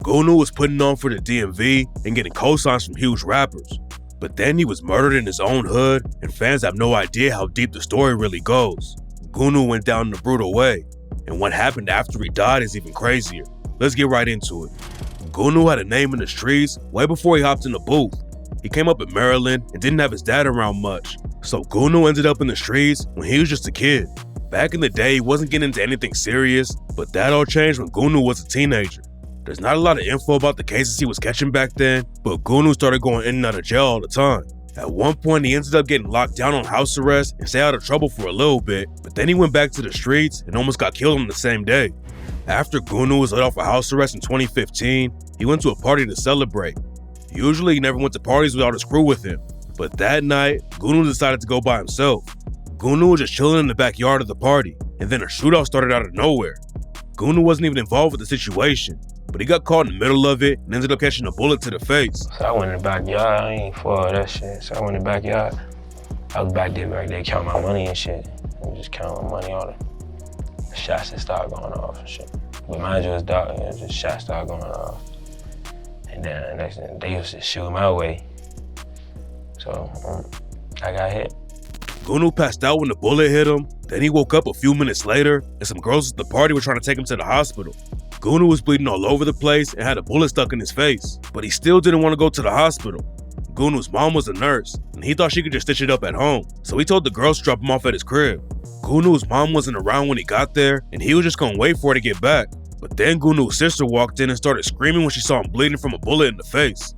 Goonu was putting on for the DMV and getting cosigns from huge rappers. But then he was murdered in his own hood, and fans have no idea how deep the story really goes. Goonu went down in a brutal way, and what happened after he died is even crazier. Let's get right into it. Goonu had a name in the streets way before he hopped in the booth. He came up in Maryland and didn't have his dad around much, so Goonu ended up in the streets when he was just a kid. Back in the day, he wasn't getting into anything serious, but that all changed when Goonu was a teenager. There's not a lot of info about the cases he was catching back then, but Goonu started going in and out of jail all the time. At one point, he ended up getting locked down on house arrest and stayed out of trouble for a little bit, but then he went back to the streets and almost got killed on the same day. After Goonu was let off of house arrest in 2015, he went to a party to celebrate. Usually, he never went to parties without his crew with him, but that night, Goonu decided to go by himself. Goonu was just chilling in the backyard of the party, and then a shootout started out of nowhere. Goonu wasn't even involved with the situation, but he got caught in the middle of it and ended up catching a bullet to the face. So I went in the backyard, I ain't for all that shit. So I went in the backyard. I was back there counting my money and shit. And just counting my money, all the shots that started going off and shit. But mind you, it was dark, and just shots started going off. And then the next thing, they was just shooting my way. So I got hit. Goonu passed out when the bullet hit him. Then he woke up a few minutes later, and some girls at the party were trying to take him to the hospital. Goonu was bleeding all over the place and had a bullet stuck in his face, but he still didn't want to go to the hospital. Goonu's mom was a nurse, and he thought she could just stitch it up at home, so he told the girls to drop him off at his crib. Goonu's mom wasn't around when he got there, and he was just gonna wait for her to get back. But then Goonu's sister walked in and started screaming when she saw him bleeding from a bullet in the face.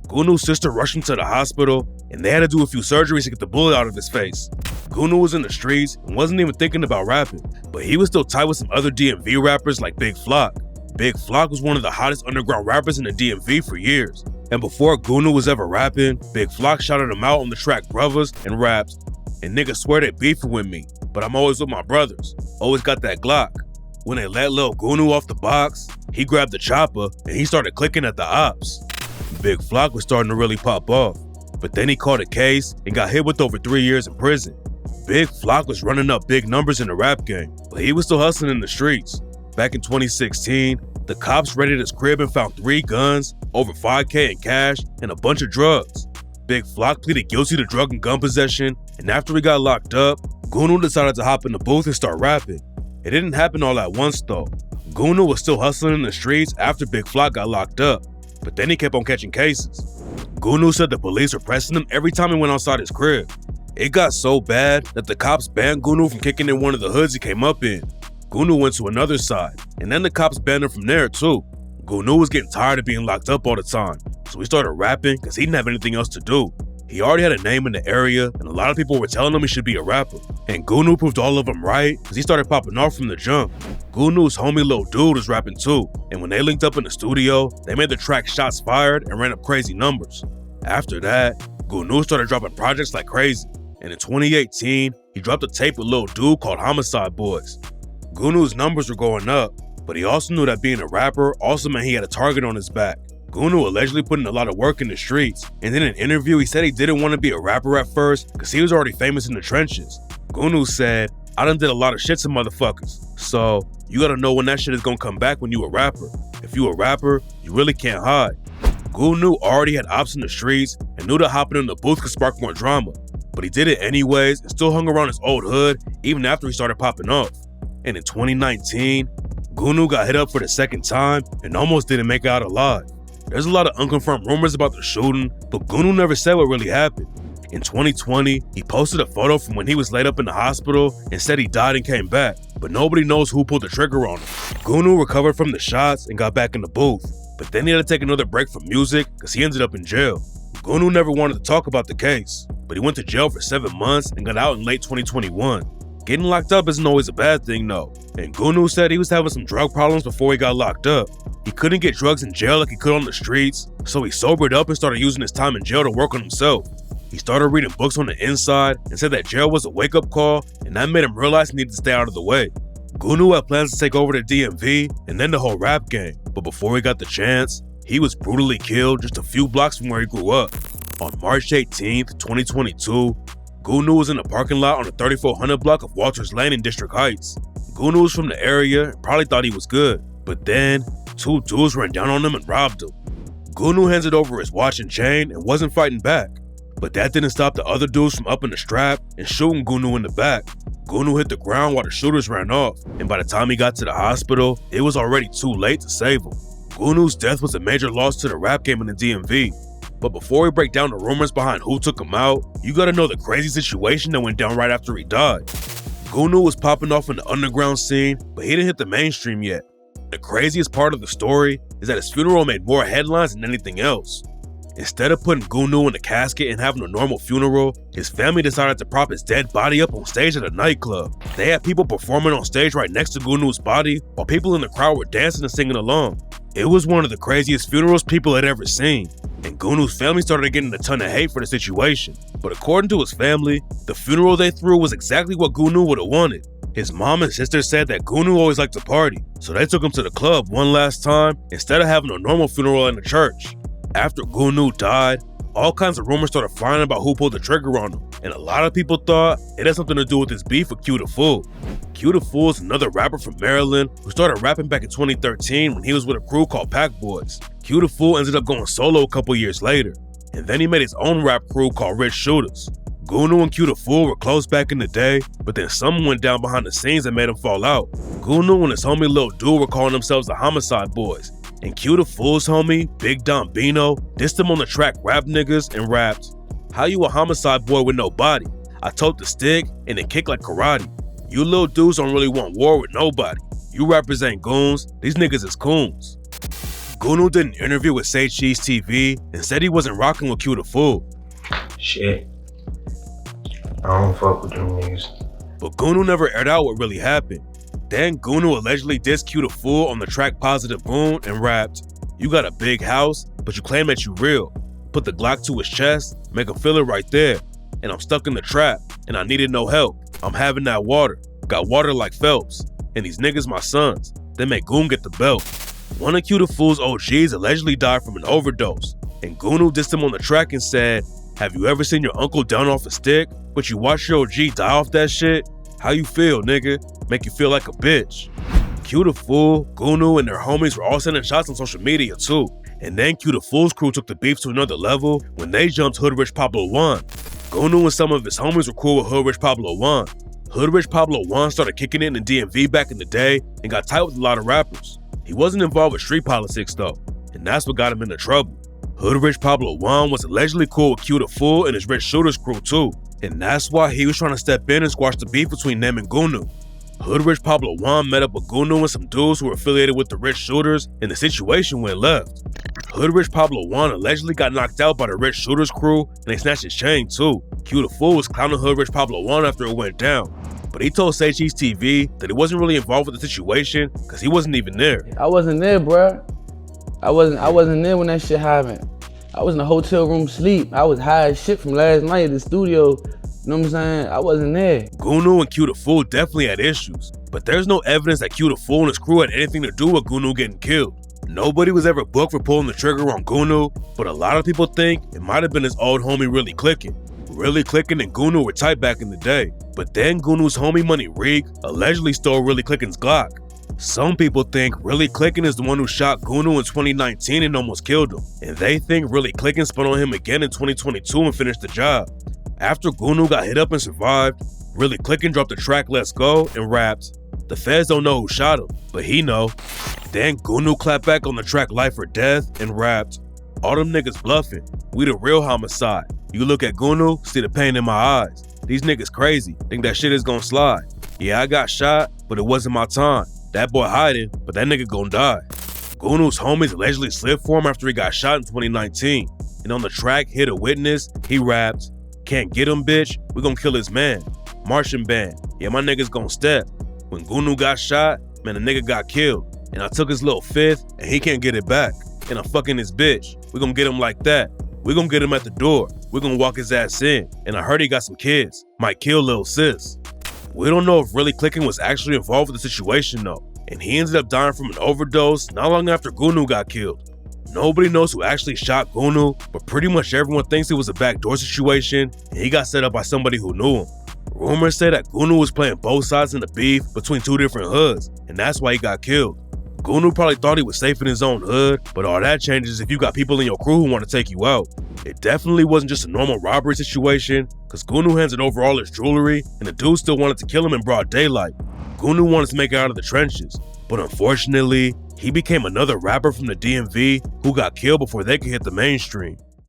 Goonu's sister rushed him to the hospital, and they had to do a few surgeries to get the bullet out of his face. Goonu was in the streets and wasn't even thinking about rapping, but he was still tied with some other DMV rappers like Big Flock. Big Flock was one of the hottest underground rappers in the DMV for years. And before Goonu was ever rapping, Big Flock shouted him out on the track Brothers and raps, "And niggas swear they beefing with me, but I'm always with my brothers. Always got that Glock." When they let Lil Goonu off the box, he grabbed the chopper and he started clicking at the ops. Big Flock was starting to really pop off, but then he caught a case and got hit with over 3 years in prison. Big Flock was running up big numbers in the rap game, but he was still hustling in the streets. Back in 2016, the cops raided his crib and found 3 guns, over $5K in cash, and a bunch of drugs. Big Flock pleaded guilty to drug and gun possession, and after he got locked up, Goonu decided to hop in the booth and start rapping. It didn't happen all at once though. Goonu was still hustling in the streets after Big Flock got locked up, but then he kept on catching cases. Goonu said the police were pressing him every time he went outside his crib. It got so bad that the cops banned Goonu from kicking in one of the hoods he came up in. Goonu went to another side, and then the cops banned him from there too. Goonu was getting tired of being locked up all the time, so he started rapping because he didn't have anything else to do. He already had a name in the area, and a lot of people were telling him he should be a rapper. And Goonu proved all of them right because he started popping off from the jump. Goonu's homie Lil Dude was rapping too, and when they linked up in the studio, they made the track Shots Fired and ran up crazy numbers. After that, Goonu started dropping projects like crazy, and in 2018, he dropped a tape with Lil Dude called Homicide Boys. Goonu's numbers were going up, but he also knew that being a rapper also meant he had a target on his back. Goonu allegedly put in a lot of work in the streets, and in an interview he said he didn't want to be a rapper at first because he was already famous in the trenches. Goonu said, "I done did a lot of shit to motherfuckers, so you gotta know when that shit is gonna come back when you a rapper. If you a rapper, you really can't hide." Goonu already had ops in the streets and knew that hopping in the booth could spark more drama, but he did it anyways and still hung around his old hood even after he started popping off. And in 2019, Goonu got hit up for the second time and almost didn't make it out alive. There's a lot of unconfirmed rumors about the shooting, but Goonu never said what really happened. In 2020, he posted a photo from when he was laid up in the hospital and said he died and came back, but nobody knows who pulled the trigger on him. Goonu recovered from the shots and got back in the booth, but then he had to take another break from music because he ended up in jail. Goonu never wanted to talk about the case, but he went to jail for 7 months and got out in late 2021. Getting locked up isn't always a bad thing though, and Goonu said he was having some drug problems before he got locked up. He couldn't get drugs in jail like he could on the streets, so he sobered up and started using his time in jail to work on himself. He started reading books on the inside and said that jail was a wake-up call, and that made him realize he needed to stay out of the way. Goonu had plans to take over the DMV and then the whole rap game, but before he got the chance, he was brutally killed just a few blocks from where he grew up. On March 18th, 2022, Goonu was in a parking lot on the 3400 block of Walters Lane in District Heights. Goonu was from the area and probably thought he was good, but then 2 dudes ran down on him and robbed him. Goonu handed over his watch and chain and wasn't fighting back. But that didn't stop the other dudes from upping the strap and shooting Goonu in the back. Goonu hit the ground while the shooters ran off, and by the time he got to the hospital, it was already too late to save him. Goonu's death was a major loss to the rap game in the DMV. But before we break down the rumors behind who took him out, you gotta know the crazy situation that went down right after he died. Goonu was popping off in the underground scene, but he didn't hit the mainstream yet. The craziest part of the story is that his funeral made more headlines than anything else. Instead of putting Goonu in a casket and having a normal funeral, his family decided to prop his dead body up on stage at a nightclub. They had people performing on stage right next to Goonu's body, while people in the crowd were dancing and singing along. It was one of the craziest funerals people had ever seen, and Goonu's family started getting a ton of hate for the situation. But according to his family, the funeral they threw was exactly what Goonu would have wanted. His mom and sister said that Goonu always liked to party, so they took him to the club one last time instead of having a normal funeral in the church. After Goonu died, all kinds of rumors started flying about who pulled the trigger on him, and a lot of people thought it had something to do with his beef with Q the Fool. Q the Fool is another rapper from Maryland who started rapping back in 2013 when he was with a crew called Pac Boys. Q the Fool ended up going solo a couple years later, and then he made his own rap crew called Rich Shooters. Goonu and Q the Fool were close back in the day, but then something went down behind the scenes that made them fall out. Goonu and his homie Lil Dude were calling themselves the Homicide Boys, and Q the Fool's homie, Big Don Bino, dissed him on the track Rap Niggas and rapped, "How you a homicide boy with no body? I tote the stick and it kick like karate. You little dudes don't really want war with nobody. You represent goons, these niggas is coons." Goonu did an interview with Say Cheese TV and said he wasn't rocking with Q the Fool. Shit. I don't fuck with them niggas. But Goonu never aired out what really happened. Then Goonu allegedly dissed Q the Fool on the track Positive Goon and rapped, "You got a big house, but you claim that you real. Put the Glock to his chest, make him feel it right there. And I'm stuck in the trap, and I needed no help. I'm having that water, got water like Phelps. And these niggas my sons, they make Goon get the belt." One of Q the Fool's OGs allegedly died from an overdose, and Goonu dissed him on the track and said, "Have you ever seen your uncle down off a stick, but you watch your OG die off that shit? How you feel, nigga? Make you feel like a bitch." Q the Fool, Goonu, and their homies were all sending shots on social media too. And then Q the Fool's crew took the beef to another level when they jumped Hood Rich Pablo Juan. Goonu and some of his homies were cool with Hood Rich Pablo Juan. Hood Rich Pablo Juan started kicking it in the DMV back in the day and got tight with a lot of rappers. He wasn't involved with street politics though, and that's what got him into trouble. Hood Rich Pablo Juan was allegedly cool with Q the Fool and his Rich Shooters crew too, and that's why he was trying to step in and squash the beef between them and Goonu. Hood Rich Pablo Juan met up with Goonu and some dudes who were affiliated with the Rich Shooters, and the situation went left. Hood Rich Pablo Juan allegedly got knocked out by the Rich Shooters crew, and they snatched his chain too. Q the Fool was clowning Hood Rich Pablo Juan after it went down, but he told Say Cheese TV that he wasn't really involved with the situation because he wasn't even there. I wasn't there, bruh. I wasn't there when that shit happened. I was in the hotel room sleep. I was high as shit from last night at the studio. You know what I'm saying? I wasn't there. Goonu and Q the Fool definitely had issues, but there's no evidence that Q the Fool and his crew had anything to do with Goonu getting killed. Nobody was ever booked for pulling the trigger on Goonu, but a lot of people think it might have been his old homie Really Clickin'. Really Clickin' and Goonu were tight back in the day, but then Goonu's homie Money Reek allegedly stole Really Clickin's Glock. Some people think Really Clickin' is the one who shot Goonu in 2019 and almost killed him, and they think Really Clickin' spun on him again in 2022 and finished the job. After Goonu got hit up and survived, Really Clickin' dropped the track Let's Go and rapped, "The feds don't know who shot him, but he know." Then Goonu clapped back on the track Life or Death and rapped, "All them niggas bluffing, we the real homicide. You look at Goonu, see the pain in my eyes. These niggas crazy, think that shit is gonna slide. Yeah, I got shot, but it wasn't my time. That boy hiding, but that nigga gon' die." Goonu's homies allegedly slid for him after he got shot in 2019. And on the track Hit a Witness, he rapped, "Can't get him, bitch, we gon' kill his man. Marching band, yeah, my niggas gon' step. When Goonu got shot, man, the nigga got killed. And I took his little fifth, and he can't get it back. And I'm fucking his bitch. We gon' get him like that. We gon' get him at the door. We gon' walk his ass in. And I heard he got some kids. Might kill Lil Sis." We don't know if Really Clickin' was actually involved with the situation though, and he ended up dying from an overdose not long after Goonu got killed. Nobody knows who actually shot Goonu, but pretty much everyone thinks it was a backdoor situation and he got set up by somebody who knew him. Rumors say that Goonu was playing both sides in the beef between two different hoods, and that's why he got killed. Goonu probably thought he was safe in his own hood, but all that changes if you got people in your crew who want to take you out. It definitely wasn't just a normal robbery situation, cause Goonu handed over all his jewelry, and the dude still wanted to kill him in broad daylight. Goonu wanted to make it out of the trenches, but unfortunately, he became another rapper from the DMV who got killed before they could hit the mainstream.